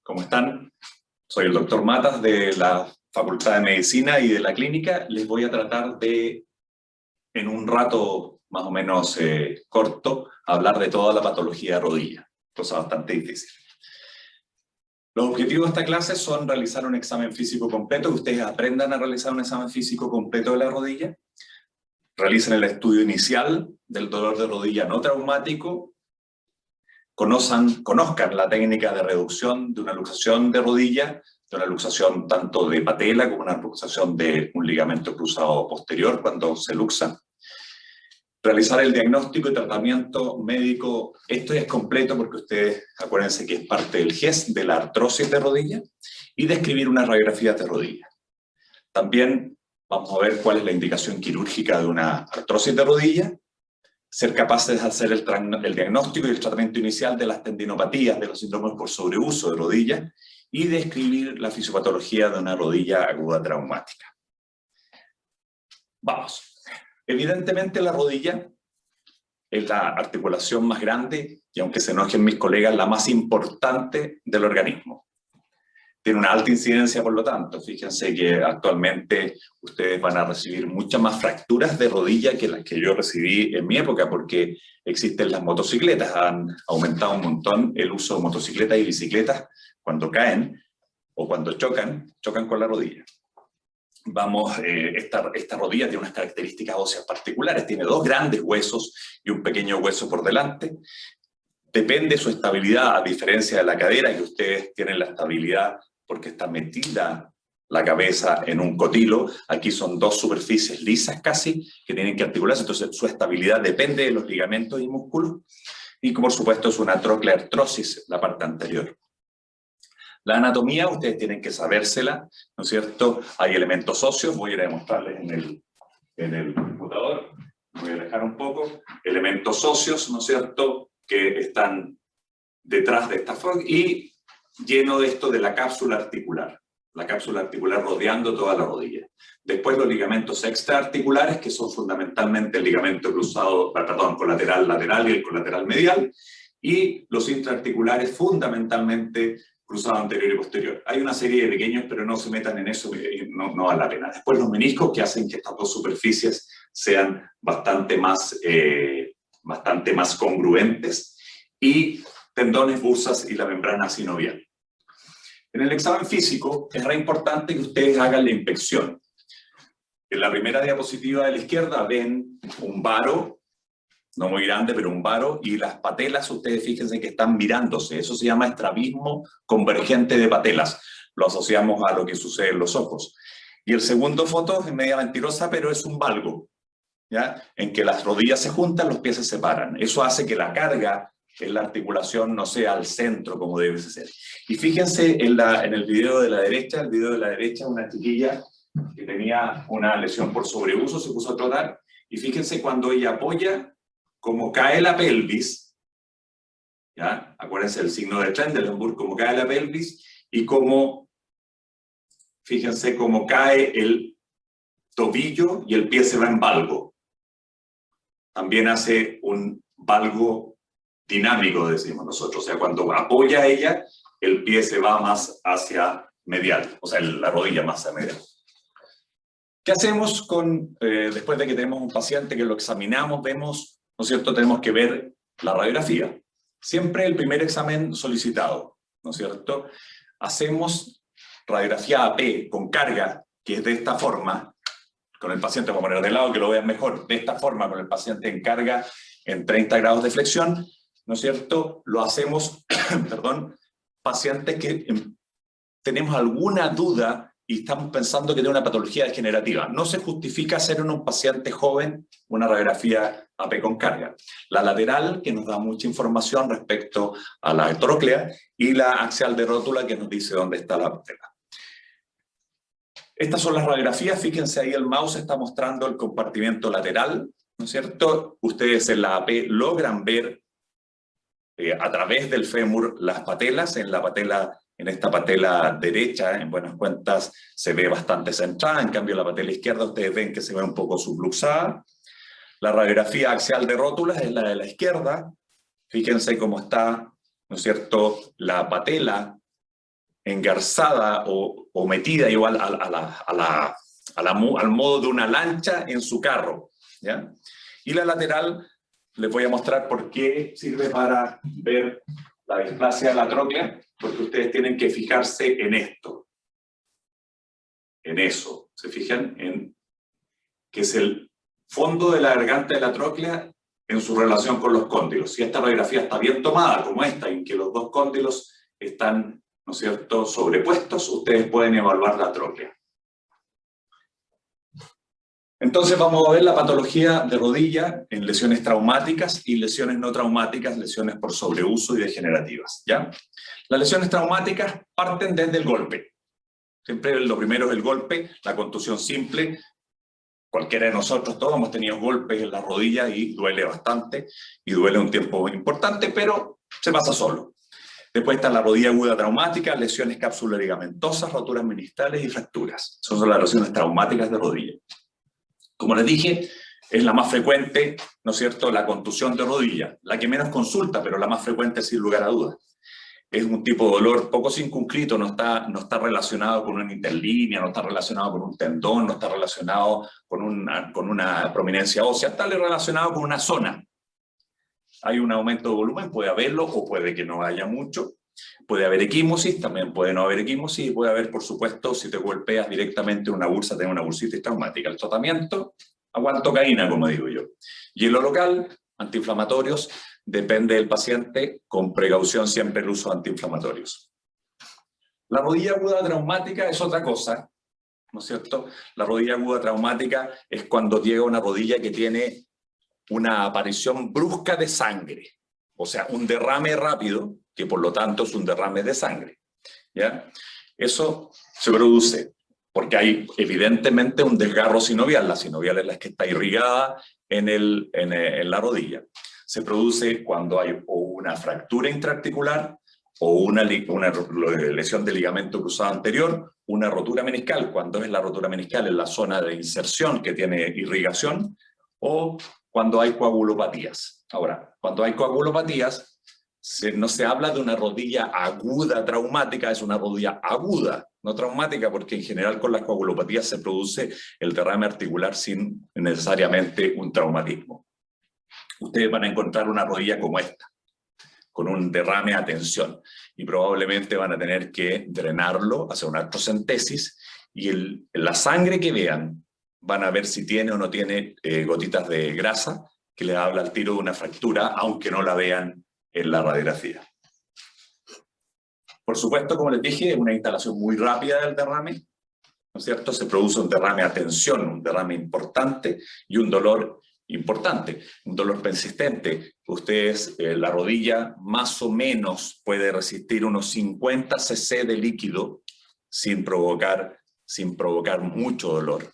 ¿Cómo están? Soy el doctor Matas de la Facultad de Medicina y de la Clínica. Les voy a tratar de, en un rato más o menos corto, hablar de toda la patología de rodilla, cosa bastante difícil. Los objetivos de esta clase son realizar un examen físico completo, que ustedes aprendan a realizar un examen físico completo de la rodilla, realicen el estudio inicial del dolor de rodilla no traumático, conozcan la técnica de reducción de una luxación de rodilla, de una luxación tanto de patela como una luxación de un ligamento cruzado posterior cuando se luxa. Realizar el diagnóstico y tratamiento médico, esto es completo porque ustedes acuérdense que es parte del GES, de la artrosis de rodilla, y describir unas radiografías de rodilla. También vamos a ver cuál es la indicación quirúrgica de una artrosis de rodilla, ser capaces de hacer el diagnóstico y el tratamiento inicial de las tendinopatías, de los síndromes por sobreuso de rodilla, y describir la fisiopatología de una rodilla aguda traumática. Vamos. Evidentemente la rodilla es la articulación más grande, y aunque se enojen mis colegas, la más importante del organismo. Tiene una alta incidencia, por lo tanto. Fíjense que actualmente ustedes van a recibir muchas más fracturas de rodilla que las que yo recibí en mi época, porque existen las motocicletas, han aumentado un montón el uso de motocicletas y bicicletas cuando caen o cuando chocan con la rodilla. Esta rodilla tiene unas características óseas particulares, tiene dos grandes huesos y un pequeño hueso por delante. Depende de su estabilidad, a diferencia de la cadera, que ustedes tienen la estabilidad porque está metida la cabeza en un cotilo. Aquí son dos superficies lisas casi, que tienen que articularse, entonces su estabilidad depende de los ligamentos y músculos. Y por supuesto es una trocleartrosis, la parte anterior. La anatomía ustedes tienen que sabérsela, ¿no es cierto? Hay elementos óseos, voy a ir a demostrarles en el computador, voy a alejar un poco, elementos óseos, ¿no es cierto?, que están detrás de esta forma, y lleno de esto de la cápsula articular rodeando toda la rodilla. Después los ligamentos extraarticulares, que son fundamentalmente el ligamento cruzado, colateral lateral y el colateral medial, y los intraarticulares fundamentalmente cruzado anterior y posterior. Hay una serie de pequeños, pero no se metan en eso, no vale la pena. Después los meniscos, que hacen que estas dos superficies sean bastante más congruentes, y tendones, bursas y la membrana sinovial. En el examen físico es re importante que ustedes hagan la inspección. En la primera diapositiva de la izquierda ven un varo, no muy grande, pero un varo, y las patelas, ustedes fíjense que están mirándose. Eso se llama estrabismo convergente de patelas. Lo asociamos a lo que sucede en los ojos. Y el segundo foto es media mentirosa, pero es un valgo, ¿ya? En que las rodillas se juntan, los pies se separan. Eso hace que la carga en la articulación no sea al centro como debe ser. Y fíjense en el video de la derecha, una chiquilla que tenía una lesión por sobreuso, se puso a trotar, y fíjense cuando ella apoya, como cae la pelvis, ¿ya? Acuérdense del signo de Trendelenburg, como cae la pelvis, y como, fíjense cómo cae el tobillo y el pie se va en valgo. También hace un valgo dinámico, decimos nosotros, o sea, cuando apoya ella, el pie se va más hacia medial, o sea, la rodilla más hacia medial. ¿Qué hacemos después de que tenemos un paciente que lo examinamos, vemos, ¿no es cierto?, tenemos que ver la radiografía. Siempre el primer examen solicitado, ¿no es cierto? Hacemos radiografía AP con carga, que es de esta forma, con el paciente, vamos a poner de lado que lo vean mejor, de esta forma, con el paciente en carga en 30 grados de flexión, ¿no es cierto? Lo hacemos, perdón, pacientes que tenemos alguna duda y estamos pensando que tiene una patología degenerativa. No se justifica hacer en un paciente joven una radiografía AP con carga. La lateral, que nos da mucha información respecto a la tróclea, y la axial de rótula, que nos dice dónde está la patela. Estas son las radiografías, fíjense ahí el mouse está mostrando el compartimiento lateral, ¿no es cierto? Ustedes en la AP logran ver a través del fémur las patelas, en esta patela derecha, en buenas cuentas, se ve bastante centrada, en cambio la patela izquierda ustedes ven que se ve un poco subluxada. La radiografía axial de rótulas es la de la izquierda, fíjense cómo está, ¿no es cierto?, la patela engarzada o metida igual al modo de una lancha en su carro, ¿ya? Y la lateral, les voy a mostrar por qué sirve para ver la displasia de la tróclea, porque ustedes tienen que fijarse en esto, en eso, ¿se fijan? En que es el fondo de la garganta de la tróclea en su relación con los cóndilos. Si esta radiografía está bien tomada, como esta, en que los dos cóndilos están, ¿no es cierto?, sobrepuestos, ustedes pueden evaluar la tróclea. Entonces vamos a ver la patología de rodilla en lesiones traumáticas y lesiones no traumáticas, lesiones por sobreuso y degenerativas, ¿ya? Las lesiones traumáticas parten desde el golpe. Siempre lo primero es el golpe, la contusión simple. Cualquiera de nosotros, todos hemos tenido golpes en la rodilla y duele bastante, y duele un tiempo importante, pero se pasa solo. Después está la rodilla aguda traumática, lesiones cápsulo-ligamentosas, roturas meniscales y fracturas. Esas son las lesiones traumáticas de rodilla. Como les dije, es la más frecuente, ¿no es cierto?, la contusión de rodilla. La que menos consulta, pero la más frecuente sin lugar a dudas. Es un tipo de dolor poco circunscrito, no está relacionado con una interlínea, no está relacionado con un tendón, no está relacionado con una prominencia ósea, está relacionado con una zona. Hay un aumento de volumen, puede haberlo o puede que no haya mucho. Puede haber equimosis, también puede no haber equimosis, y puede haber, por supuesto, si te golpeas directamente una bursa, tener una bursitis traumática. El tratamiento, aguantocaína, como digo yo. Hielo local, antiinflamatorios, depende del paciente, con precaución siempre el uso de antiinflamatorios. La rodilla aguda traumática es otra cosa, ¿no es cierto? La rodilla aguda traumática es cuando llega una rodilla que tiene una aparición brusca de sangre, o sea, un derrame rápido, que por lo tanto es un derrame de sangre, ¿ya? Eso se produce porque hay evidentemente un desgarro sinovial. La sinovial es la que está irrigada en la rodilla. Se produce cuando hay o una fractura intraarticular o una lesión de ligamento cruzado anterior, una rotura meniscal, cuando es la rotura meniscal en la zona de inserción que tiene irrigación, o cuando hay coagulopatías. Ahora, cuando hay coagulopatías, no se habla de una rodilla aguda traumática, es una rodilla aguda, no traumática, porque en general con las coagulopatías se produce el derrame articular sin necesariamente un traumatismo. Ustedes van a encontrar una rodilla como esta, con un derrame a tensión, y probablemente van a tener que drenarlo, hacer una artrocentesis, y la sangre que vean, van a ver si tiene o no tiene gotitas de grasa, que les habla al tiro de una fractura, aunque no la vean en la radiografía. Por supuesto, como les dije, es una instalación muy rápida del derrame, ¿no es cierto? Se produce un derrame a tensión, un derrame importante y un dolor importante, un dolor persistente. Ustedes, la rodilla más o menos puede resistir unos 50 cc de líquido sin provocar mucho dolor.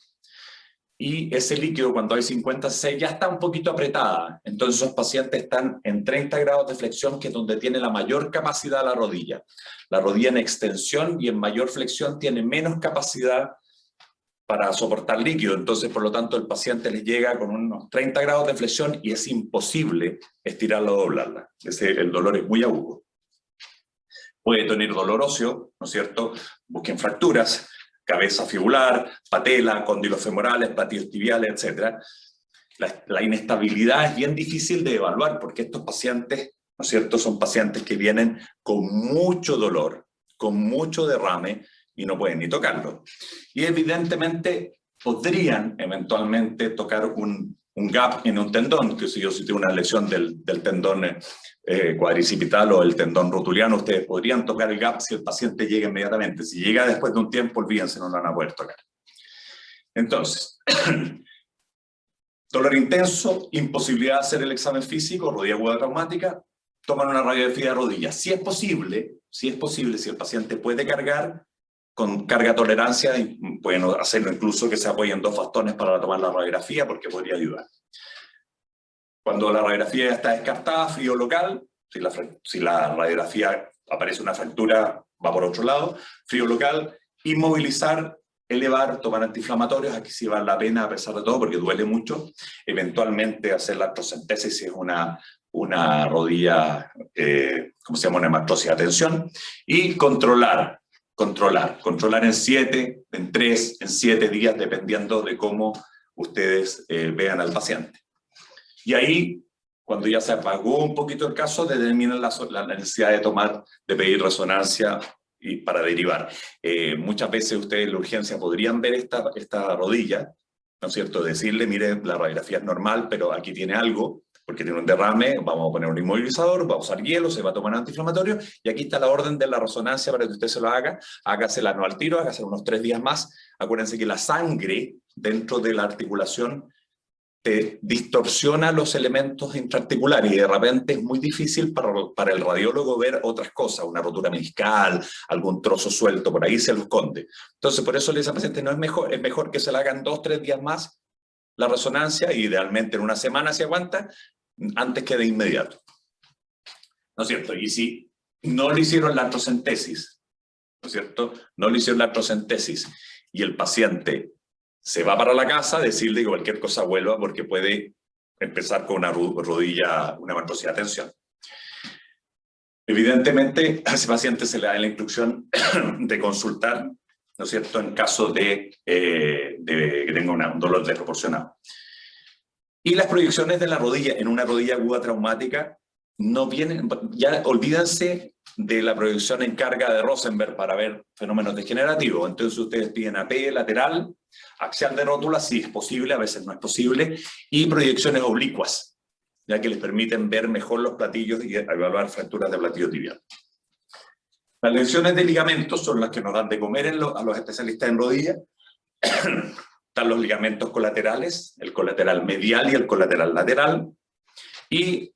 Y ese líquido, cuando hay 50 cc, ya está un poquito apretada. Entonces esos pacientes están en 30 grados de flexión, que es donde tiene la mayor capacidad la rodilla. La rodilla en extensión y en mayor flexión tiene menos capacidad para soportar líquido. Entonces, por lo tanto, el paciente les llega con unos 30 grados de flexión y es imposible estirarla o doblarla. El dolor es muy agudo. Puede tener dolor óseo, ¿no es cierto? Busquen fracturas, cabeza fibular, patela, cóndilos femorales, patiotibiales, etc. La inestabilidad es bien difícil de evaluar, porque estos pacientes, ¿no es cierto?, son pacientes que vienen con mucho dolor, con mucho derrame, y no pueden ni tocarlo. Y evidentemente podrían eventualmente tocar un gap en un tendón, que si tiene una lesión del tendón cuadricipital o el tendón rotuliano, ustedes podrían tocar el gap si el paciente llega inmediatamente. Si llega después de un tiempo, olvídense, no lo van a poder tocar. Entonces, dolor intenso, imposibilidad de hacer el examen físico, rodilla aguda traumática, toman una radiografía de rodilla. Si es posible, si el paciente puede cargar, con carga tolerancia, pueden hacerlo incluso que se apoyen 2 bastones para tomar la radiografía, porque podría ayudar. Cuando la radiografía ya está descartada, frío local, si la radiografía aparece una fractura, va por otro lado, frío local, inmovilizar, elevar, tomar antiinflamatorios, aquí sí vale la pena a pesar de todo, porque duele mucho, eventualmente hacer la artrocentesis si es una rodilla, ¿cómo se llama?, una hematosis a tensión, y controlar controlar en 7, en 3, en 7 días, dependiendo de cómo ustedes vean al paciente. Y ahí, cuando ya se apagó un poquito el caso, determinan la necesidad de pedir resonancia y para derivar. Muchas veces ustedes en la urgencia podrían ver esta rodilla, ¿no es cierto? Decirle, mire, la radiografía es normal, pero aquí tiene algo, porque tiene un derrame, vamos a poner un inmovilizador, va a usar hielo, se va a tomar un antiinflamatorio, y aquí está la orden de la resonancia para que usted se lo haga, hágasela no al tiro, hágasela unos 3 días más. Acuérdense que la sangre dentro de la articulación te distorsiona los elementos intraarticulares y de repente es muy difícil para el radiólogo ver otras cosas, una rotura meniscal, algún trozo suelto, por ahí se lo esconde. Entonces, por eso le dice al paciente, no es mejor que se la hagan 2 o 3 días más la resonancia, idealmente en una semana si aguanta, antes que de inmediato. ¿No es cierto? Y si no le hicieron la artrocentesis, ¿no es cierto? No le hicieron la artrocentesis y el paciente se va para la casa, decirle que cualquier cosa vuelva porque puede empezar con una rodilla, una marcosidad de tensión. Evidentemente, a ese paciente se le da la instrucción de consultar, ¿no es cierto?, en caso de que tenga un dolor desproporcionado. Y las proyecciones de la rodilla en una rodilla aguda traumática no vienen, ya olvídense de la proyección en carga de Rosenberg para ver fenómenos degenerativos. Entonces ustedes piden AP lateral, axial de rótula, si es posible, a veces no es posible, y proyecciones oblicuas, ya que les permiten ver mejor los platillos y evaluar fracturas de platillo tibial. Las lesiones de ligamentos son las que nos dan de comer a los especialistas en rodilla. Están los ligamentos colaterales, el colateral medial y el colateral lateral, y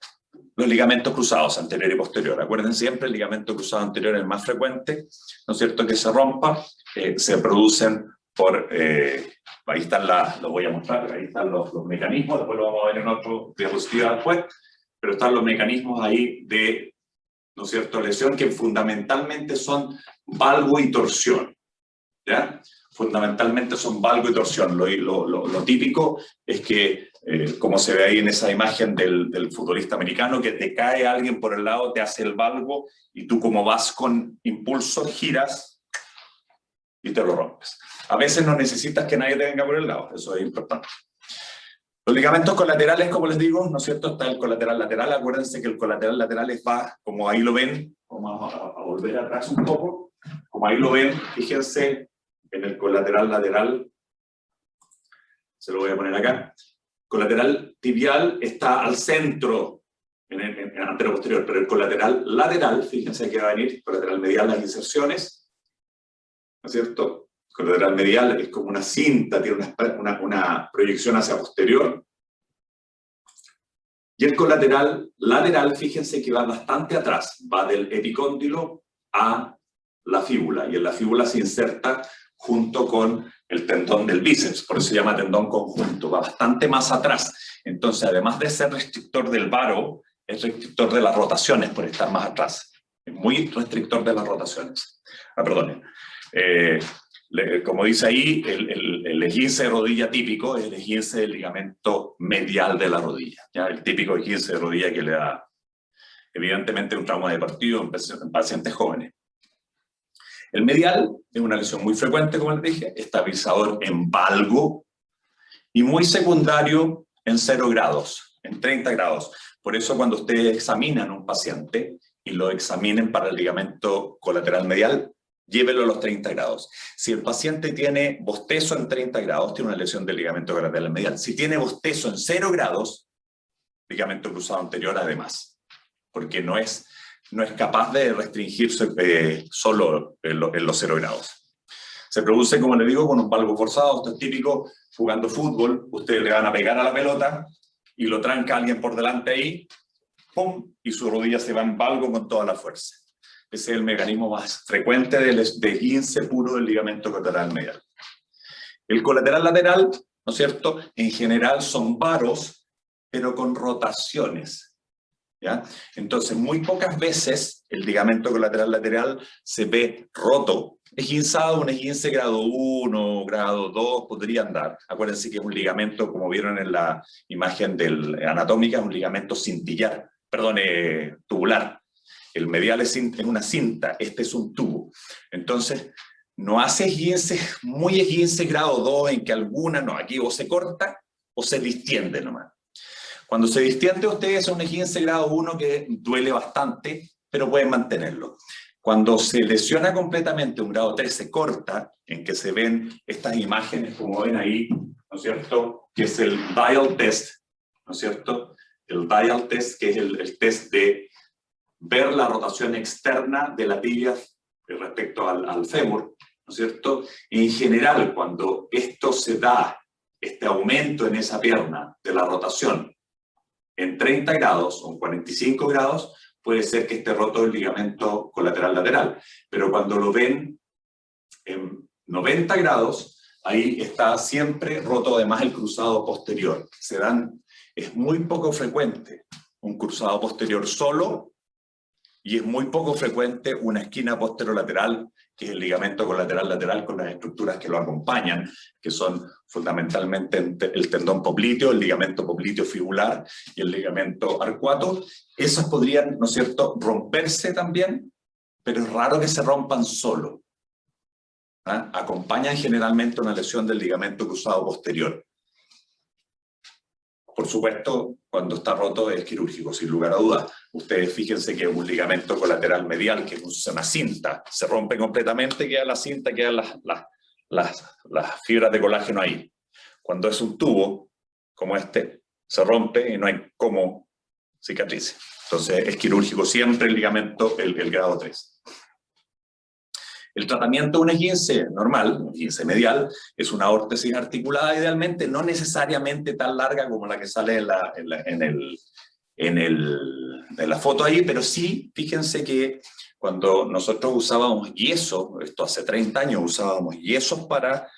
los ligamentos cruzados, anterior y posterior. Acuerden siempre, el ligamento cruzado anterior es el más frecuente, ¿no es cierto?, que se rompa, se producen por, ahí están los voy a mostrar, ahí están los mecanismos, después lo vamos a ver en otro diapositiva después, pero están los mecanismos ahí de, ¿no es cierto?, lesión, que fundamentalmente son valgo y torsión, ¿ya? Fundamentalmente son valgo y torsión. Lo típico es que, como se ve ahí en esa imagen del futbolista americano, que te cae alguien por el lado, te hace el valgo, y tú como vas con impulso, giras y te lo rompes. A veces no necesitas que nadie te venga por el lado, eso es importante. Los ligamentos colaterales, como les digo, ¿no es cierto? Está el colateral lateral, acuérdense que el colateral lateral va, como ahí lo ven, vamos a volver atrás un poco, como ahí lo ven, fíjense, en el colateral lateral, se lo voy a poner acá, colateral tibial está al centro, en antero-posterior, pero el colateral lateral, fíjense que va a venir, colateral medial, las inserciones, ¿no es cierto? El colateral medial es como una cinta, tiene una proyección hacia posterior, y el colateral lateral, fíjense que va bastante atrás, va del epicóndilo a la fíbula, y en la fíbula se inserta junto con el tendón del bíceps, por eso se llama tendón conjunto, va bastante más atrás. Entonces, además de ser restrictor del varo, es restrictor de las rotaciones por estar más atrás. Es muy restrictor de las rotaciones. Perdón. Como dice ahí, el esguince de rodilla típico es el esguince del ligamento medial de la rodilla, ¿ya? El típico esguince de rodilla que le da, evidentemente, un trauma de partido en pacientes jóvenes. El medial es una lesión muy frecuente, como les dije, estabilizador en valgo y muy secundario en 0 grados, en 30 grados. Por eso cuando ustedes examinan a un paciente y lo examinen para el ligamento colateral medial, llévelo a los 30 grados. Si el paciente tiene bostezo en 30 grados, tiene una lesión del ligamento colateral medial. Si tiene bostezo en 0 grados, ligamento cruzado anterior además, porque no es capaz de restringirse solo en los 0 grados. Se produce, como le digo, con un valgo forzado. Esto es típico jugando fútbol. Ustedes le van a pegar a la pelota y lo tranca alguien por delante ahí, ¡pum!, y su rodilla se va en valgo con toda la fuerza. Ese es el mecanismo más frecuente de esguince puro del ligamento colateral medial. El colateral lateral, ¿no es cierto?, en general son varos, pero con rotaciones, ¿ya? Entonces, muy pocas veces el ligamento colateral lateral se ve roto. Esguinzado, un esguince grado 1, grado 2 podría andar. Acuérdense que es un ligamento, como vieron en la imagen anatómica, es un ligamento cintillar, perdón, tubular. el medial es una cinta, este es un tubo. Entonces, no hace esguince, muy esguince grado 2 en que alguna, no, aquí o se corta o se distiende nomás. Cuando se distiende ustedes es un esguince grado 1 que duele bastante, pero pueden mantenerlo. Cuando se lesiona completamente un grado 3, se corta, en que se ven estas imágenes, como ven ahí, ¿no es cierto?, que es el dial test, ¿no es cierto? El dial test, que es el test de ver la rotación externa de la tibia respecto al fémur, ¿no es cierto? En general, cuando esto se da, este aumento en esa pierna de la rotación en 30 grados o en 45 grados, puede ser que esté roto el ligamento colateral lateral. Pero cuando lo ven en 90 grados, ahí está siempre roto además el cruzado posterior. Es muy poco frecuente un cruzado posterior solo y es muy poco frecuente una esquina posterolateral, que es el ligamento colateral lateral con las estructuras que lo acompañan, que son fundamentalmente el tendón popliteo, el ligamento popliteo fibular y el ligamento arcuato. Esos podrían, ¿no es cierto?, romperse también, pero es raro que se rompan solo. ¿Ah? Acompañan generalmente una lesión del ligamento cruzado posterior. Por supuesto, cuando está roto es quirúrgico, sin lugar a dudas. Ustedes fíjense que un ligamento colateral medial, que es una cinta, se rompe completamente, queda la cinta, quedan las fibras de colágeno ahí. Cuando es un tubo, como este, se rompe y no hay cómo cicatrice. Entonces es quirúrgico siempre el ligamento, el grado 3. El tratamiento de un esguince normal, un esguince medial, es una órtesis articulada idealmente, no necesariamente tan larga como la que sale en la foto ahí, pero sí, fíjense que cuando nosotros usábamos yeso, esto hace 30 años usábamos yesos para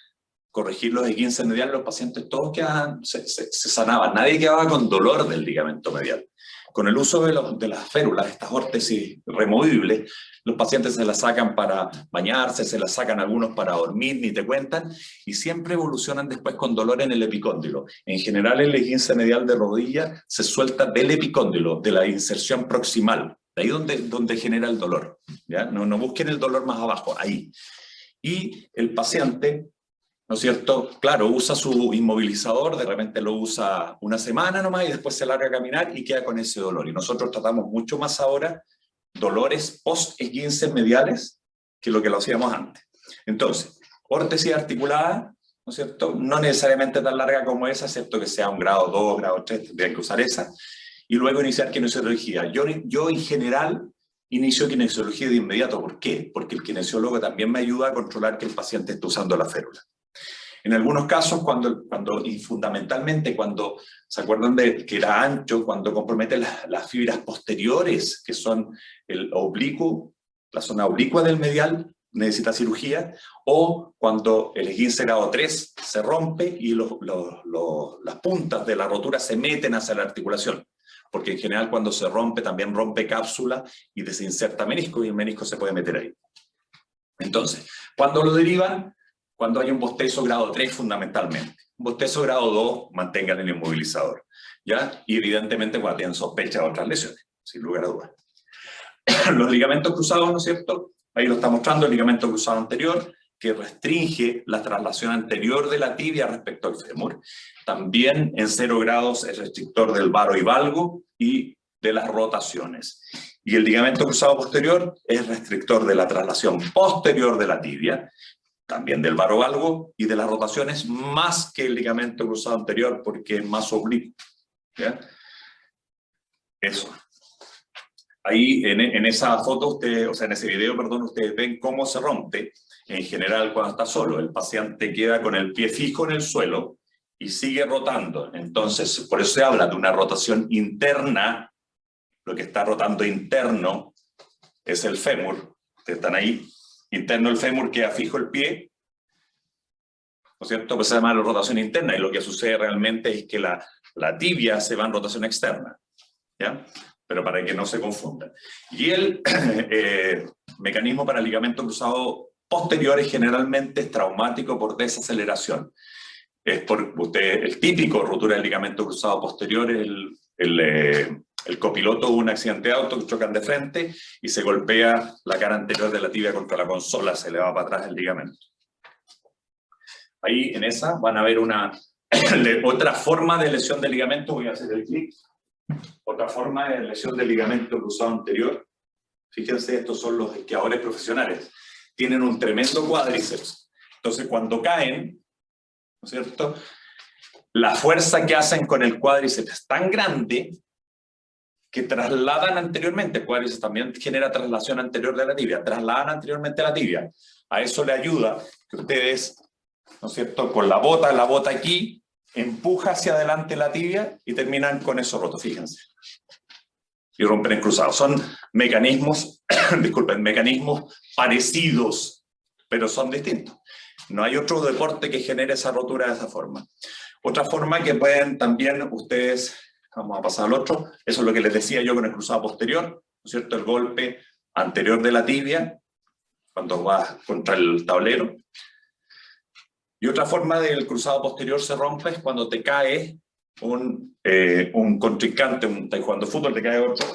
corregir los esguinces mediales, los pacientes todos se sanaban, nadie quedaba con dolor del ligamento medial. Con el uso de las férulas, estas órtesis removibles, los pacientes se las sacan para bañarse, se las sacan algunos para dormir, ni te cuentan, y siempre evolucionan después con dolor en el epicóndilo. En general, el esguince medial de rodilla se suelta del epicóndilo, de la inserción proximal, de ahí donde genera el dolor. ¿Ya? No busquen el dolor más abajo, ahí. Y el paciente, ¿no es cierto? Claro, usa su inmovilizador, de repente lo usa una semana nomás y después se larga a caminar y queda con ese dolor. Y nosotros tratamos mucho más ahora dolores post-esguinces mediales que lo hacíamos antes. Entonces, órtesis articulada, ¿no es cierto? No necesariamente tan larga como esa, excepto que sea un grado 2, grado 3, tendrían que usar esa. Y luego iniciar kinesiología. Yo en general inicio kinesiología de inmediato. ¿Por qué? Porque el kinesiólogo también me ayuda a controlar que el paciente esté usando la férula. En algunos casos, y fundamentalmente cuando, ¿se acuerdan de que era ancho? Cuando compromete las fibras posteriores, que son el oblicuo, la zona oblicua del medial, necesita cirugía, o cuando el esguince grado 3 se rompe y las puntas de la rotura se meten hacia la articulación. Porque en general cuando se rompe también rompe cápsula y desinserta menisco, y el menisco se puede meter ahí. Entonces, cuando lo derivan, cuando hay un bostezo grado 3 fundamentalmente. Un bostezo grado 2, mantengan el inmovilizador. ¿Ya? Y evidentemente cuando tienen sospecha de otras lesiones, sin lugar a dudas. Los ligamentos cruzados, ¿no es cierto? Ahí lo está mostrando el ligamento cruzado anterior, que restringe la traslación anterior de la tibia respecto al fémur. También en 0 grados es restrictor del varo y valgo y de las rotaciones. Y el ligamento cruzado posterior es restrictor de la traslación posterior de la tibia, también del varovalgo y de las rotaciones, más que el ligamento cruzado anterior porque es más oblicuo. ¿Ya? Eso. Ahí en esa foto, en ese video, perdón, ustedes ven cómo se rompe. En general, cuando está solo, el paciente queda con el pie fijo en el suelo y sigue rotando. Entonces, por eso se habla de una rotación interna. Lo que está rotando interno es el fémur. Ustedes están ahí. Interno el fémur, queda fijo el pie, ¿no es cierto? Pues se llama la rotación interna, y lo que sucede realmente es que la tibia se va en rotación externa, ¿ya? Pero para que no se confundan. Y el mecanismo para el ligamento cruzado posterior generalmente es traumático por desaceleración. Es el típico rotura del ligamento cruzado posterior, el El copiloto de un accidente de auto, que chocan de frente y se golpea la cara anterior de la tibia contra la consola, se le va para atrás el ligamento. Ahí en esa van a ver otra forma de lesión del ligamento, voy a hacer el clic. Otra forma de lesión del ligamento cruzado anterior. Fíjense, estos son los esquiadores profesionales. Tienen un tremendo cuádriceps. Entonces, cuando caen, ¿no es cierto?, la fuerza que hacen con el cuádriceps es tan grande que trasladan anteriormente. El cuádriceps también genera traslación anterior de la tibia. Trasladan anteriormente la tibia. A eso le ayuda que ustedes, ¿no es cierto?, con la bota aquí, empuja hacia adelante la tibia y terminan con eso roto, fíjense. Y rompen en cruzado. Son mecanismos, disculpen, mecanismos parecidos, pero son distintos. No hay otro deporte que genere esa rotura de esa forma. Otra forma que pueden también ustedes, vamos a pasar al otro, eso es lo que les decía yo con el cruzado posterior, ¿no es cierto? El golpe anterior de la tibia, cuando va contra el tablero. Y otra forma del cruzado posterior se rompe es cuando te cae un contrincante, estás jugando fútbol, te cae otro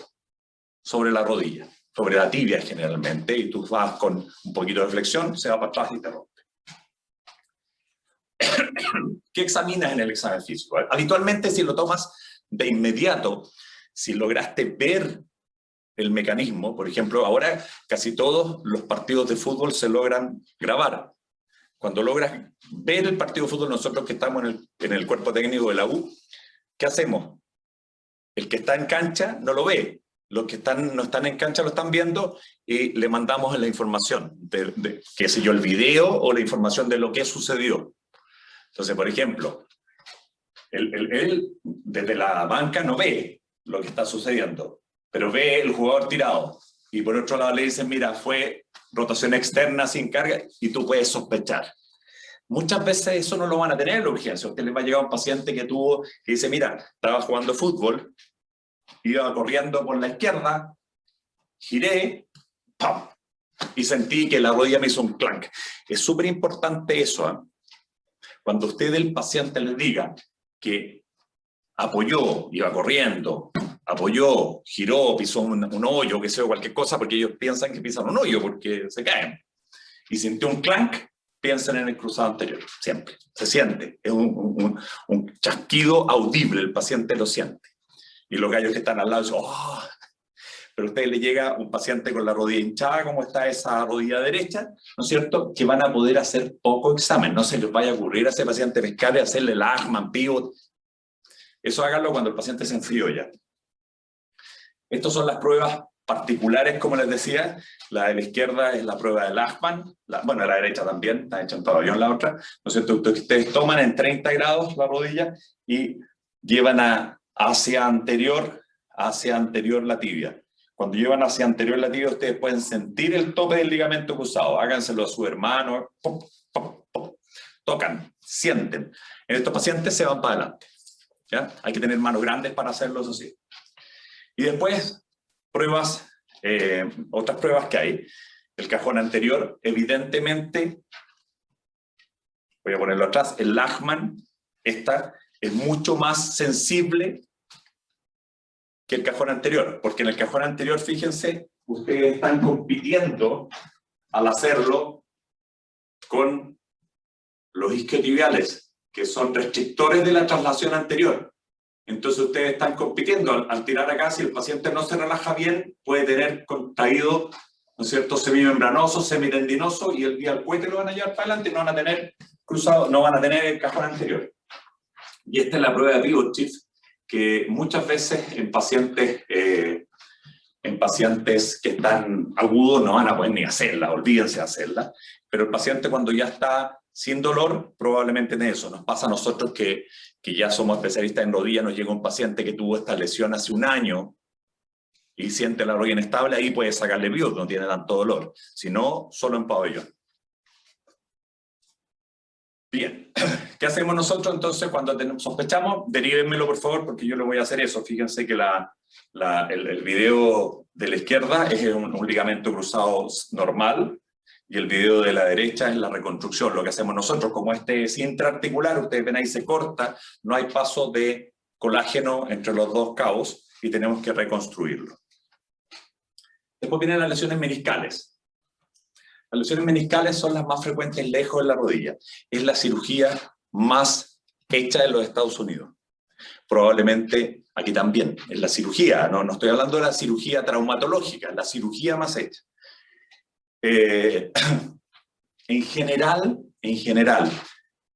sobre la rodilla, sobre la tibia generalmente, y tú vas con un poquito de flexión, se va para atrás y te rompe. ¿Qué examinas en el examen físico? Habitualmente, si lo tomas de inmediato, si lograste ver el mecanismo, por ejemplo, ahora casi todos los partidos de fútbol se logran grabar. Cuando logras ver el partido de fútbol, nosotros que estamos en el cuerpo técnico de la U, ¿qué hacemos? El que está en cancha no lo ve, los que no están en cancha lo están viendo y le mandamos la información, qué sé yo, el video o la información de lo que sucedió. Entonces, por ejemplo, él desde la banca no ve lo que está sucediendo, pero ve el jugador tirado. Y por otro lado le dicen, mira, fue rotación externa sin carga, y tú puedes sospechar. Muchas veces eso no lo van a tener en la urgencia. A usted le va a llegar un paciente que dice, mira, estaba jugando fútbol, iba corriendo por la izquierda, giré, ¡pam!, y sentí que la rodilla me hizo un clank. Es súper importante eso, ¿eh? Cuando usted, el paciente, le diga que apoyó, iba corriendo, apoyó, giró, pisó un hoyo, que sea cualquier cosa, porque ellos piensan que pisan un hoyo porque se caen. Y sintió un clank, piensan en el cruzado anterior, siempre. Se siente, es un chasquido audible, el paciente lo siente. Y los gallos que están al lado dicen, ¡oh! Pero a usted le llega un paciente con la rodilla hinchada, como está esa rodilla derecha, ¿no es cierto?, que van a poder hacer poco examen. No se les vaya a ocurrir a ese paciente pescar y hacerle el Lachman, pivot. Eso háganlo cuando el paciente se enfrió ya. Estas son las pruebas particulares, como les decía. La de la izquierda es la prueba del Lachman, bueno, la derecha también, está hecha en pabellón la otra, ¿no es cierto? Ustedes toman en 30 grados la rodilla y llevan hacia anterior la tibia. Cuando llevan hacia anterior la tibia, ustedes pueden sentir el tope del ligamento cruzado. Háganselo a su hermano, pop, pop, pop. Tocan, sienten. En estos pacientes se van para adelante, ¿ya? Hay que tener manos grandes para hacerlo, eso sí. Y después, otras pruebas que hay. El cajón anterior, evidentemente, voy a ponerlo atrás, el Lachman, esta es mucho más sensible que el cajón anterior, porque en el cajón anterior, fíjense, ustedes están compitiendo al hacerlo con los isquiotibiales, que son restrictores de la traslación anterior. Entonces ustedes están compitiendo. Al tirar acá, si el paciente no se relaja bien, puede tener contraído, ¿no es cierto?, semimembranoso, semitendinoso, y el día al cohete lo van a llevar para adelante y no van a tener cruzado, no van a tener el cajón anterior. Y esta es la prueba de pivot shift, que muchas veces en pacientes que están agudos no van a poder ni hacerla, olvídense de hacerla, pero el paciente cuando ya está sin dolor, probablemente tiene eso. Nos pasa a nosotros que ya somos especialistas en rodilla, nos llega un paciente que tuvo esta lesión hace un año y siente la rodilla inestable, ahí puede sacarle pivot, no tiene tanto dolor, si no, solo en pabellón. Bien, ¿qué hacemos nosotros entonces cuando sospechamos? Derívenmelo por favor, porque yo le voy a hacer eso. Fíjense que el video de la izquierda es un ligamento cruzado normal, y el video de la derecha es la reconstrucción. Lo que hacemos nosotros, como este es intraarticular, ustedes ven ahí se corta, no hay paso de colágeno entre los dos cabos, y tenemos que reconstruirlo. Después vienen las lesiones meniscales. Las lesiones meniscales son las más frecuentes lejos de la rodilla. Es la cirugía más hecha en los Estados Unidos. Probablemente aquí también, es la cirugía, no estoy hablando de la cirugía traumatológica, es la cirugía más hecha. En general,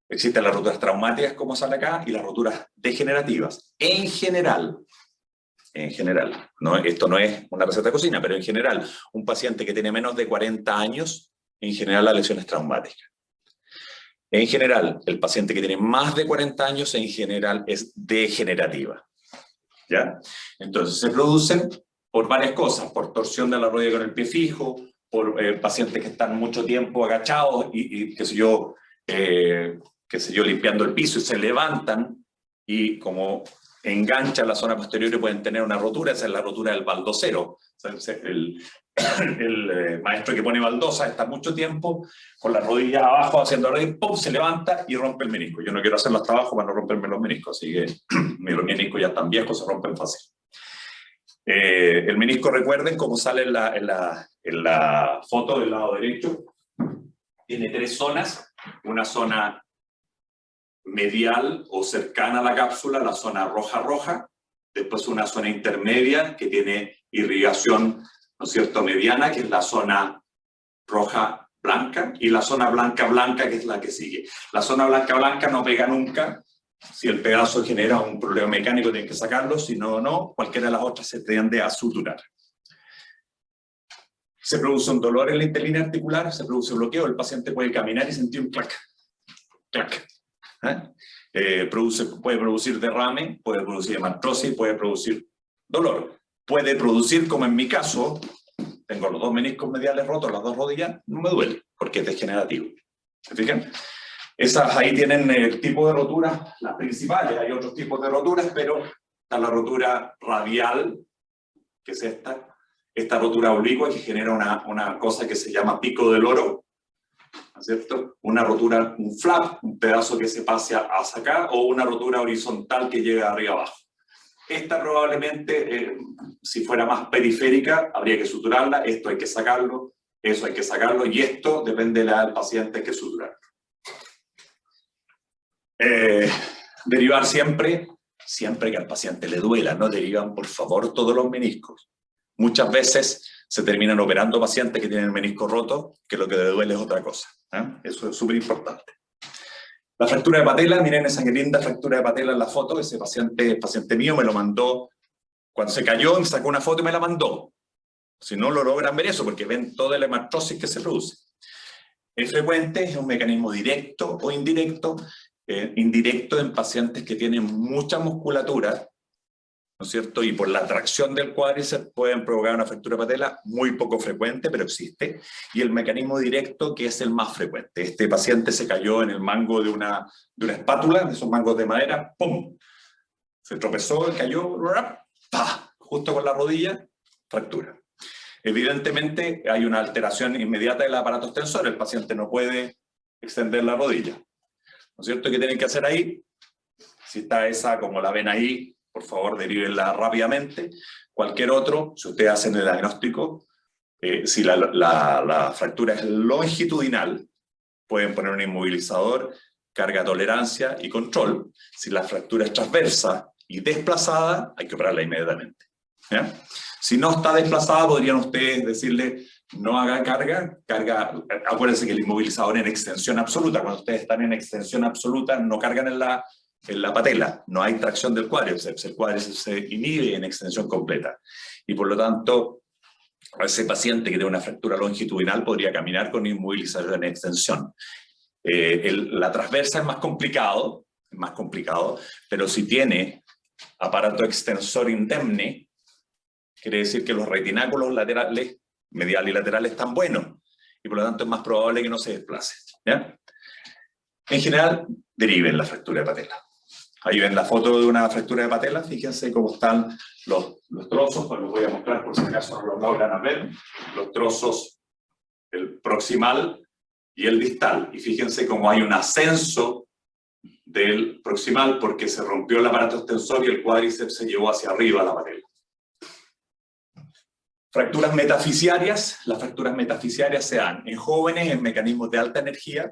existen las roturas traumáticas, como sale acá, y las roturas degenerativas. En general, ¿no? Esto no es una receta de cocina, pero en general, un paciente que tiene menos de 40 años, en general la lesión es traumática. En general, el paciente que tiene más de 40 años, en general es degenerativa. ¿Ya? Entonces se producen por varias cosas, por torsión de la rodilla con el pie fijo, por pacientes que están mucho tiempo agachados y qué sé yo, limpiando el piso y se levantan y como enganchan la zona posterior y pueden tener una rotura. Esa es la rotura del baldosero. El maestro que pone baldosa está mucho tiempo con las rodillas abajo haciendo rodillas, ¡pum!, se levanta y rompe el menisco. Yo no quiero hacer los trabajos para no romperme los meniscos, así que los meniscos ya están viejos, se rompen fácil. El menisco, recuerden, como sale en la foto del lado derecho, tiene 3 zonas. Una zona medial o cercana a la cápsula, la zona roja-roja. Después una zona intermedia que tiene irrigación, ¿no es cierto?, mediana, que es la zona roja-blanca, y la zona blanca-blanca, que es la que sigue. La zona blanca-blanca no pega nunca. Si el pedazo genera un problema mecánico, tienen que sacarlo, si no, no. Cualquiera de las otras se tiende a suturar. Se produce un dolor en la interlínea articular, se produce bloqueo, el paciente puede caminar y sentir un clac, clac. Puede producir derrame, puede producir hemartrosis, puede producir dolor. Puede producir, como en mi caso, tengo los 2 meniscos mediales rotos, las 2 rodillas, no me duele, porque es degenerativo. ¿Se fijan? Esas ahí tienen el tipo de roturas, las principales. Hay otros tipos de roturas, pero está la rotura radial, que es esta rotura oblicua que genera una cosa que se llama pico del oro, ¿no es cierto? Una rotura, un flap, un pedazo que se pase hacia acá, o una rotura horizontal que llegue arriba abajo. Esta probablemente, si fuera más periférica, habría que suturarla. Esto hay que sacarlo, eso hay que sacarlo, y esto depende de la edad del paciente, hay que suturarlo. Derivar siempre que al paciente le duela, no derivan por favor todos los meniscos. Muchas veces se terminan operando pacientes que tienen el menisco roto, que lo que le duele es otra cosa. Eso es súper importante. La fractura de patela, miren esa linda fractura de patela en la foto. Ese paciente mío me lo mandó, cuando se cayó me sacó una foto y me la mandó. Si no lo logran ver eso, porque ven toda la hemartrosis que se produce. Es frecuente, es un mecanismo directo o indirecto. Indirecto en pacientes que tienen mucha musculatura, ¿no es cierto? Y por la tracción del cuádriceps pueden provocar una fractura de patela, muy poco frecuente, pero existe. Y el mecanismo directo, que es el más frecuente. Este paciente se cayó en el mango de una espátula, de esos mangos de madera, ¡pum! Se tropezó, cayó, ¡pah!, justo con la rodilla, fractura. Evidentemente hay una alteración inmediata del aparato extensor, el paciente no puede extender la rodilla. ¿No es cierto? ¿Qué tienen que hacer ahí? Si está esa, como la ven ahí, por favor, derívenla rápidamente. Cualquier otro, si ustedes hacen el diagnóstico, si la fractura es longitudinal, pueden poner un inmovilizador, carga, tolerancia y control. Si la fractura es transversa y desplazada, hay que operarla inmediatamente. ¿Ya? Si no está desplazada, podrían ustedes decirle, no haga carga. Acuérdense que el inmovilizador en extensión absoluta, cuando ustedes están en extensión absoluta, no cargan en la patela, no hay tracción del cuádriceps, el cuádriceps se inhibe en extensión completa. Y por lo tanto, ese paciente que tiene una fractura longitudinal podría caminar con inmovilizador en extensión. La transversa es más complicado, pero si tiene aparato extensor indemne, quiere decir que los retináculos laterales, medial y lateral, están buenos, y por lo tanto es más probable que no se desplace. ¿Ya? En general, deriven la fractura de patela. Ahí ven la foto de una fractura de patela, fíjense cómo están los trozos, pues los voy a mostrar por si acaso no los logran ver, los trozos, el proximal y el distal, y fíjense cómo hay un ascenso del proximal porque se rompió el aparato extensor y el cuádriceps se llevó hacia arriba la patela. Fracturas metafisiarias. Las fracturas metafisiarias se dan en jóvenes en mecanismos de alta energía,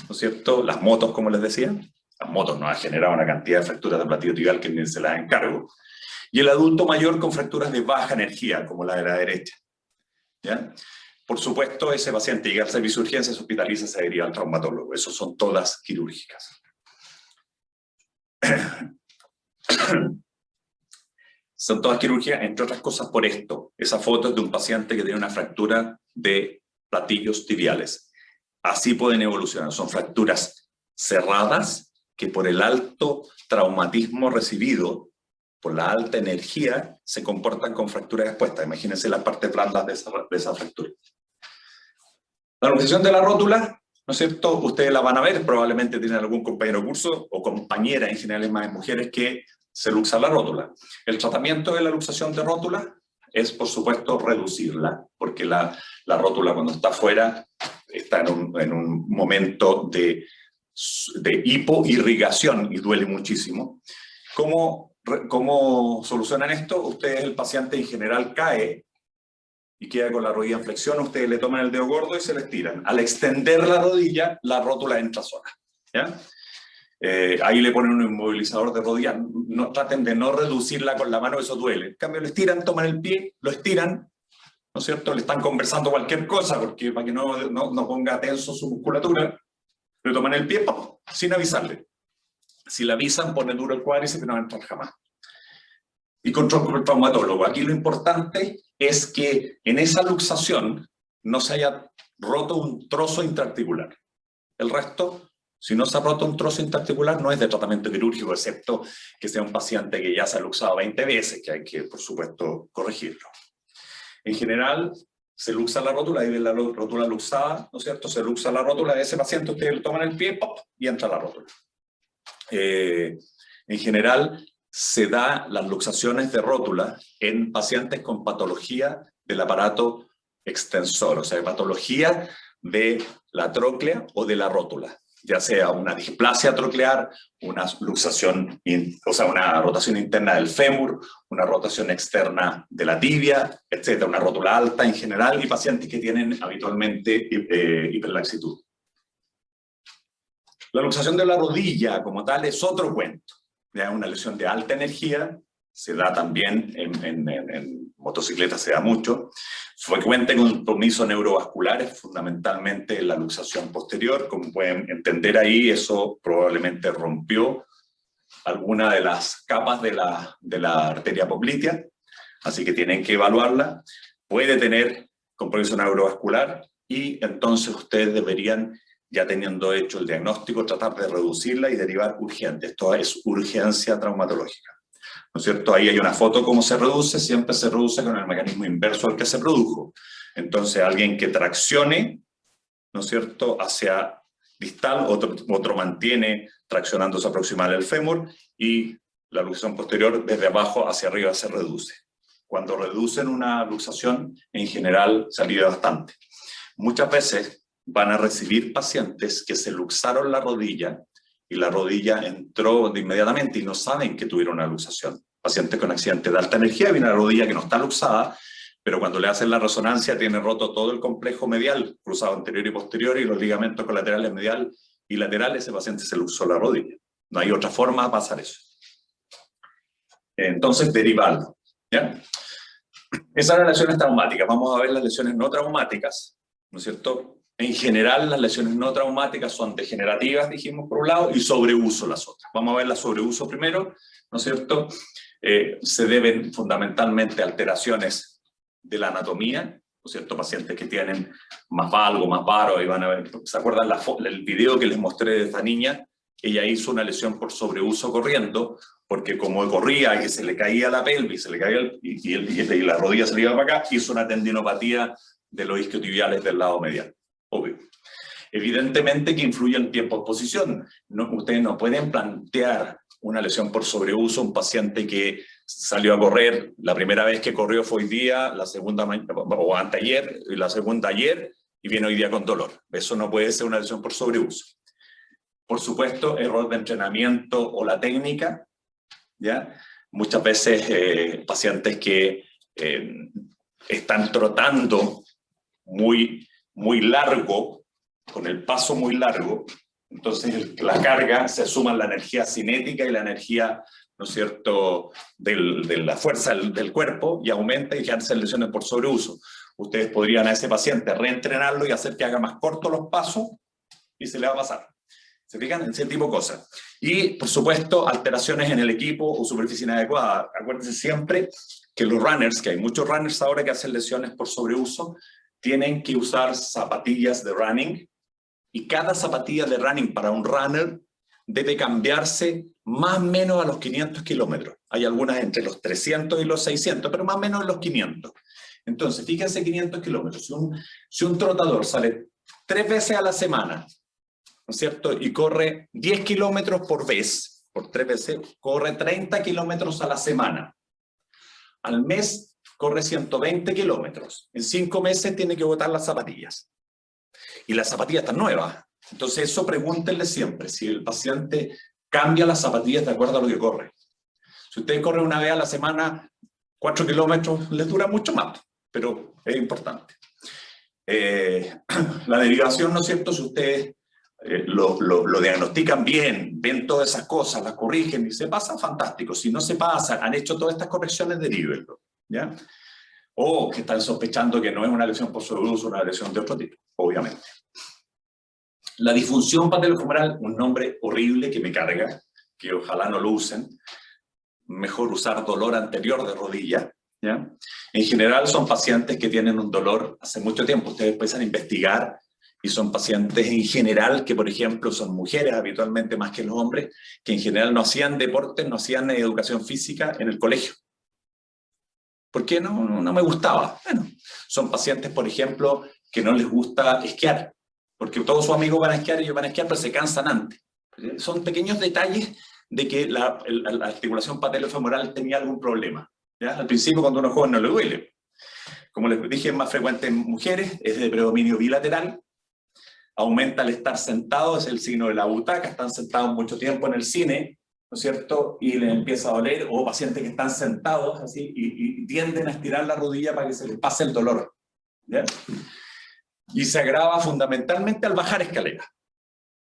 ¿no es cierto? Las motos, como les decía. Las motos nos han generado una cantidad de fracturas de platillo tibial que ni se las encargo. Y el adulto mayor con fracturas de baja energía, como la de la derecha. ¿Ya? Por supuesto, ese paciente llega al servicio de urgencia, se hospitaliza, se deriva al traumatólogo. Esas son todas quirúrgicas. Son todas quirúrgicas, entre otras cosas, por esto. Esa foto es de un paciente que tiene una fractura de platillos tibiales. Así pueden evolucionar. Son fracturas cerradas que por el alto traumatismo recibido, por la alta energía, se comportan con fracturas expuestas. Imagínense las partes blandas de esa fractura. La luxación de la rótula, ¿no es cierto? Ustedes la van a ver, probablemente tienen algún compañero de curso o compañera, en general más mujeres, que se luxa la rótula. El tratamiento de la luxación de rótula es, por supuesto, reducirla, porque la rótula cuando está afuera está en un momento de hipoirrigación y duele muchísimo. ¿Cómo solucionan esto? Ustedes, el paciente en general cae y queda con la rodilla en flexión, ustedes le toman el dedo gordo y se le estiran. Al extender la rodilla, la rótula entra sola. ¿Ya? Ahí le ponen un inmovilizador de rodilla. No, traten de no reducirla con la mano, eso duele. En cambio, lo estiran, toman el pie, lo estiran, ¿no es cierto? Le están conversando cualquier cosa, porque para que no ponga tenso su musculatura, le toman el pie, ¡pum!, sin avisarle. Si le avisan, pone duro el cuádriceps y no va a entrar jamás. Y control con el traumatólogo. Aquí lo importante es que en esa luxación no se haya roto un trozo intraarticular. El resto, si no se ha roto un trozo intraarticular, no es de tratamiento quirúrgico, excepto que sea un paciente que ya se ha luxado 20 veces, que hay que, por supuesto, corregirlo. En general, se luxa la rótula, ahí ven la rótula luxada, ¿no es cierto? Se luxa la rótula de ese paciente, ustedes le toman el pie, ¡pop!, y entra la rótula. En general, se da las luxaciones de rótula en pacientes con patología del aparato extensor, o sea, patología de la tróclea o de la rótula, ya sea una displasia troclear, una luxación, o sea, una rotación interna del fémur, una rotación externa de la tibia, etcétera, una rótula alta en general, y pacientes que tienen habitualmente hiperlaxitud. La luxación de la rodilla como tal es otro cuento. Ya es una lesión de alta energía, se da también en motocicletas, se da mucho. Frecuente con compromisos neurovasculares, fundamentalmente en la luxación posterior. Como pueden entender ahí, eso probablemente rompió alguna de las capas de la arteria poplitea, así que tienen que evaluarla. Puede tener compromiso neurovascular y entonces ustedes deberían, ya teniendo hecho el diagnóstico, tratar de reducirla y derivar urgente. Esto es urgencia traumatológica, ¿no es cierto? Ahí hay una foto cómo se reduce, siempre se reduce con el mecanismo inverso al que se produjo. Entonces alguien que traccione, ¿no es cierto?, hacia distal, otro mantiene traccionándose proximal el fémur y la luxación posterior desde abajo hacia arriba se reduce. Cuando reducen una luxación, en general se alivia bastante. Muchas veces van a recibir pacientes que se luxaron la rodilla y la rodilla entró de inmediatamente y no saben que tuvieron una luxación. Pacientes con accidente de alta energía, viene la rodilla que no está luxada, pero cuando le hacen la resonancia tiene roto todo el complejo medial, cruzado anterior y posterior, y los ligamentos colaterales medial y lateral, ese paciente se luxó la rodilla. No hay otra forma de pasar eso. Entonces, derivarlo, ¿ya? Esas son las lesiones traumáticas. Vamos a ver las lesiones no traumáticas, ¿no es cierto? En general, las lesiones no traumáticas son degenerativas, dijimos por un lado, y sobreuso las otras. Vamos a ver la sobreuso primero, ¿no es cierto? Se deben fundamentalmente a alteraciones de la anatomía, ¿no es cierto? Pacientes que tienen más valgo, más varo, y van a ver, ¿se acuerdan el video que les mostré de esta niña? Ella hizo una lesión por sobreuso corriendo, porque como corría y se le caía la pelvis, se le caía y la rodilla se le iba para acá, hizo una tendinopatía de los isquiotibiales del lado medial. Obvio. Evidentemente que influye el tiempo de exposición. Ustedes no pueden plantear una lesión por sobreuso a un paciente que salió a correr, la primera vez que corrió fue hoy día, la segunda o anteayer, y la segunda ayer, y viene hoy día con dolor. Eso no puede ser una lesión por sobreuso. Por supuesto, error de entrenamiento o la técnica, ¿ya? Muchas veces pacientes que están trotando muy largo, con el paso muy largo, entonces la carga se suma la energía cinética y la energía, ¿no es cierto?, de la fuerza del cuerpo, y aumenta y generan lesiones por sobreuso. Ustedes podrían a ese paciente reentrenarlo y hacer que haga más cortos los pasos y se le va a pasar. ¿Se fijan? Ese tipo de cosas. Y, por supuesto, alteraciones en el equipo o superficie inadecuada. Acuérdense siempre que los runners, que hay muchos runners ahora que hacen lesiones por sobreuso, tienen que usar zapatillas de running, y cada zapatilla de running para un runner debe cambiarse más o menos a los 500 kilómetros. Hay algunas entre los 300 y los 600, pero más o menos en los 500. Entonces, fíjense 500 kilómetros. Si un trotador sale 3 veces a la semana, ¿no es cierto?, y corre 10 kilómetros por vez, por 3 veces, corre 30 kilómetros a la semana. Al mes corre 120 kilómetros. En 5 meses tiene que botar las zapatillas. Y las zapatillas están nuevas. Entonces eso pregúntenle siempre, si el paciente cambia las zapatillas de acuerdo a lo que corre. Si usted corre una vez a la semana 4 kilómetros, les dura mucho más, pero es importante. La derivación, ¿no es cierto?, si ustedes lo diagnostican bien, ven todas esas cosas, las corrigen y se pasa, fantástico. Si no se pasa, han hecho todas estas correcciones, derívenlo, ¿ya? O que están sospechando que no es una lesión por sobreuso, una lesión de otro tipo, obviamente. La disfunción patelo-femoral, un nombre horrible que me carga, que ojalá no lo usen. Mejor usar dolor anterior de rodilla, ¿ya? En general son pacientes que tienen un dolor hace mucho tiempo. Ustedes empiezan a investigar y son pacientes en general que, por ejemplo, son mujeres habitualmente más que los hombres, que en general no hacían deporte, no hacían educación física en el colegio. ¿Por qué no me gustaba? Bueno, son pacientes, por ejemplo, que no les gusta esquiar, porque todos sus amigos van a esquiar y ellos van a esquiar, pero se cansan antes. Son pequeños detalles de que la articulación patelofemoral tenía algún problema, ¿ya? Al principio, cuando uno es joven, no le duele. Como les dije, es más frecuente en mujeres, es de predominio bilateral, aumenta al estar sentado, es el signo de la butaca, están sentados mucho tiempo en el cine, ¿no es cierto?, y les empieza a doler, o pacientes que están sentados así y tienden a estirar la rodilla para que se les pase el dolor, ¿ya? Y se agrava fundamentalmente al bajar escaleras.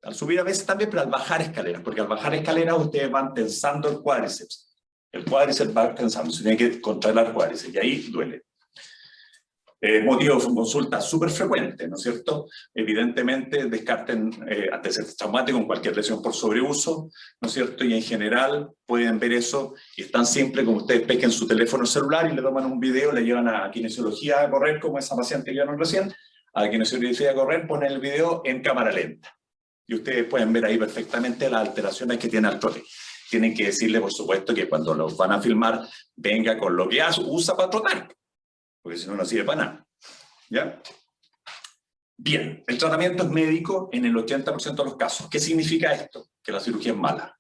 Al subir a veces también, pero al bajar escaleras, porque al bajar escaleras ustedes van tensando el cuádriceps. El cuádriceps va tensando, se tiene que contraer el cuádriceps, y ahí duele. Motivo de consulta súper frecuente, ¿no es cierto? Evidentemente descarten antecedentes traumáticos en cualquier lesión por sobreuso, ¿no es cierto? Y en general pueden ver eso, y es tan simple como ustedes pesquen su teléfono celular y le toman un video, le llevan a kinesiología a correr, como esa paciente que vieron recién, a kinesiología a correr, ponen el video en cámara lenta. Y ustedes pueden ver ahí perfectamente las alteraciones que tiene el trote. Tienen que decirle, por supuesto, que cuando los van a filmar, venga con lo que usa para trotar, porque si no, no sirve para nada, ¿ya? Bien, el tratamiento es médico en el 80% de los casos. ¿Qué significa esto? Que la cirugía es mala.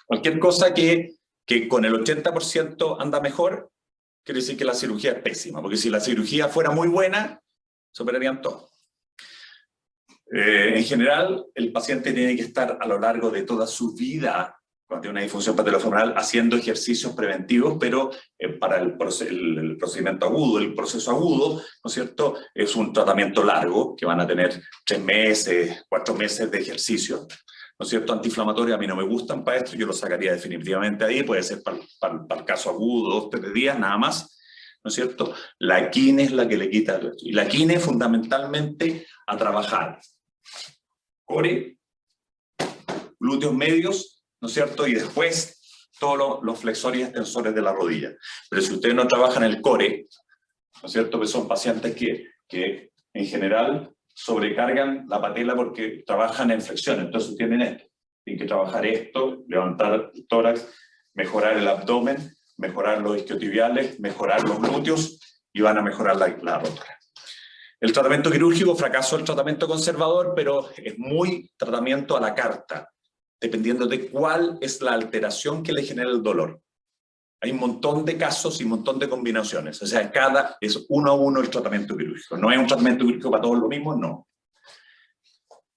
Cualquier cosa que con el 80% anda mejor, quiere decir que la cirugía es pésima, porque si la cirugía fuera muy buena, se operarían todo. En general, el paciente tiene que estar a lo largo de toda su vida, cuando tiene una disfunción patelofemoral, haciendo ejercicios preventivos, pero para el procedimiento agudo, el proceso agudo, ¿no es cierto?, es un tratamiento largo, que van a tener 3 meses, 4 meses de ejercicio, ¿no es cierto? Antiinflamatorios a mí no me gustan para esto, yo lo sacaría definitivamente ahí, puede ser para el caso agudo, 2 o 3 días, nada más, ¿no es cierto? La quine es la que le quita, y la quine fundamentalmente a trabajar core, glúteos medios, ¿no es cierto? Y después todos los flexores y extensores de la rodilla. Pero si ustedes no trabajan el core, ¿no es cierto?, pues son pacientes que en general sobrecargan la patela porque trabajan en flexión. Entonces tienen esto. Tienen que trabajar esto, levantar el tórax, mejorar el abdomen, mejorar los isquiotibiales, mejorar los glúteos y van a mejorar la rótula. El tratamiento quirúrgico, fracaso del tratamiento conservador, pero es muy tratamiento a la carta, dependiendo de cuál es la alteración que le genera el dolor. Hay un montón de casos y un montón de combinaciones. O sea, cada es uno a uno el tratamiento quirúrgico. No es un tratamiento quirúrgico para todos lo mismo, no.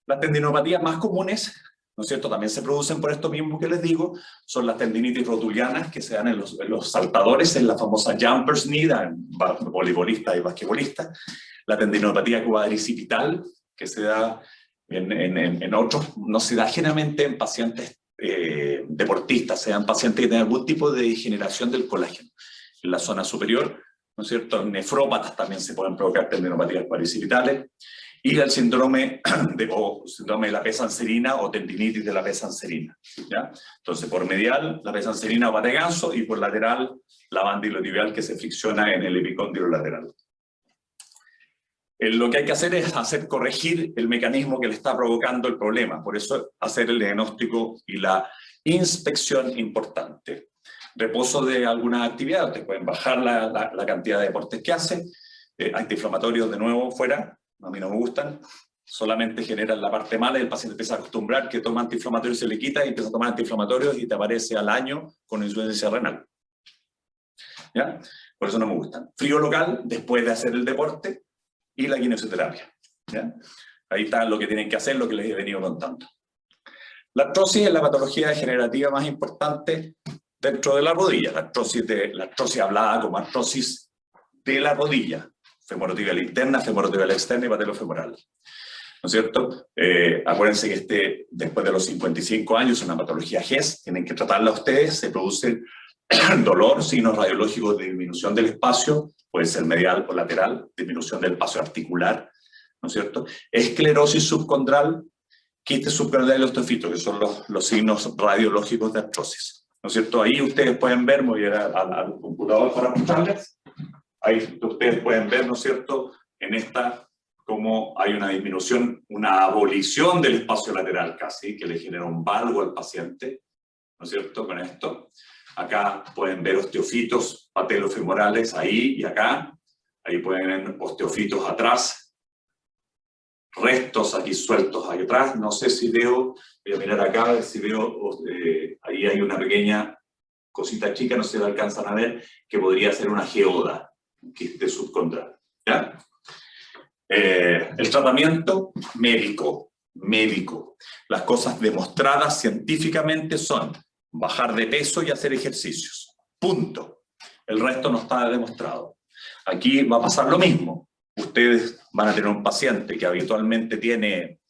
Las tendinopatías más comunes ¿no es cierto? También se producen por esto mismo que les digo, son las tendinitis rotulianas que se dan en los saltadores, en la famosa jumper's knee, en voleibolistas y basquetbolistas, la tendinopatía cuadricipital, que se da en otros, no se da generalmente en pacientes deportistas, se dan pacientes que tienen algún tipo de degeneración del colágeno. En la zona superior, ¿no es cierto? Nefrópatas también se pueden provocar tendinopatías cuadricipitales, y el síndrome de la pesanserina o tendinitis de la pesanserina, ¿ya? Entonces, por medial, la pesanserina o pata de ganso, y por lateral, la banda iliotibial que se fricciona en el epicóndilo lateral. Lo que hay que hacer es corregir el mecanismo que le está provocando el problema, por eso hacer el diagnóstico y la inspección importante. Reposo de alguna actividad, ustedes pueden bajar la cantidad de deportes que hacen, antiinflamatorios de nuevo fuera, a mí no me gustan, solamente generan la parte mala y el paciente empieza a acostumbrar que toma antiinflamatorios, se le quita y empieza a tomar antiinflamatorios y te aparece al año con insuficiencia renal. ¿Ya? Por eso no me gustan. Frío local, después de hacer el deporte, y la quimioterapia. ¿Ya? Ahí está lo que tienen que hacer, lo que les he venido contando. La artrosis es la patología degenerativa más importante dentro de la rodilla. La artrosis hablada como artrosis de la rodilla, femorotibial interna, femorotibial externa y patelofemoral. ¿No es cierto? Acuérdense que después de los 55 años es una patología GES, tienen que tratarla ustedes, se produce dolor, signos radiológicos de disminución del espacio, puede ser medial o lateral, disminución del espacio articular, ¿no es cierto? Esclerosis subcondral, quiste subcondral y osteofito, que son los signos radiológicos de artrosis, ¿no es cierto? Ahí ustedes pueden ver, me voy a ir al computador para mostrarles, ahí ustedes pueden ver, ¿no es cierto?, en esta, cómo hay una disminución, una abolición del espacio lateral casi, que le genera un valgo al paciente, ¿no es cierto?, con esto. Acá pueden ver osteofitos patelofemorales ahí y acá. Ahí pueden ver osteofitos atrás. Restos aquí sueltos ahí atrás. No sé si veo, voy a mirar acá a ver si veo, ahí hay una pequeña cosita chica, no sé si la alcanzan a ver, que podría ser una geoda, quiste subcondral. ¿Ya? El tratamiento médico. Las cosas demostradas científicamente son bajar de peso y hacer ejercicios. Punto. El resto no está demostrado. Aquí va a pasar lo mismo. Ustedes van a tener un paciente que habitualmente tiene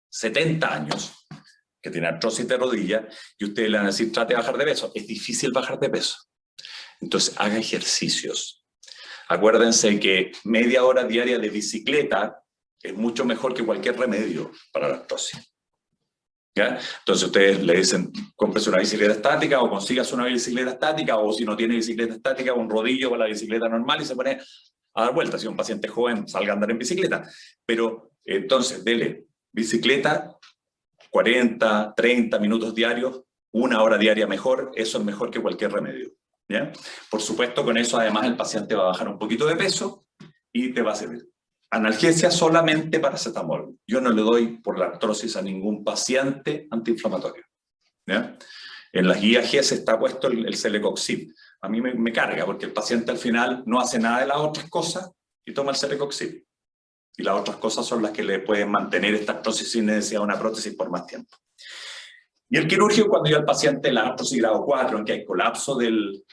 70 años, que tiene artrosis de rodilla, y ustedes le van a decir, trate de bajar de peso. Es difícil bajar de peso. Entonces, haga ejercicios. Acuérdense que media hora diaria de bicicleta es mucho mejor que cualquier remedio para la artrosis. ¿Ya? Entonces ustedes le dicen, cómprese una bicicleta estática o consígase una bicicleta estática, o si no tiene bicicleta estática, un rodillo para la bicicleta normal y se pone a dar vueltas. Si un paciente joven, salga a andar en bicicleta. Pero entonces, dele bicicleta, 40, 30 minutos diarios, una hora diaria mejor, eso es mejor que cualquier remedio. ¿Ya? Por supuesto, con eso además el paciente va a bajar un poquito de peso y te va a servir. Analgesia solamente paracetamol. Yo no le doy por la artrosis a ningún paciente antiinflamatorio. ¿Ya? En las guías GES está puesto el celecoxib. A mí me carga porque el paciente al final no hace nada de las otras cosas y toma el celecoxib. Y las otras cosas son las que le pueden mantener esta artrosis sin necesidad de una prótesis por más tiempo. Y el quirúrgico, cuando ya el paciente la artrosis grado 4, en que hay colapso del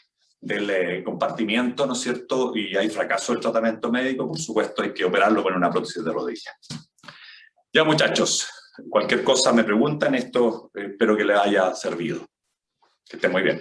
compartimiento, ¿no es cierto?, y hay fracaso del tratamiento médico, por supuesto hay que operarlo con una prótesis de rodilla. Ya, muchachos, cualquier cosa me preguntan, esto espero que les haya servido. Que estén muy bien.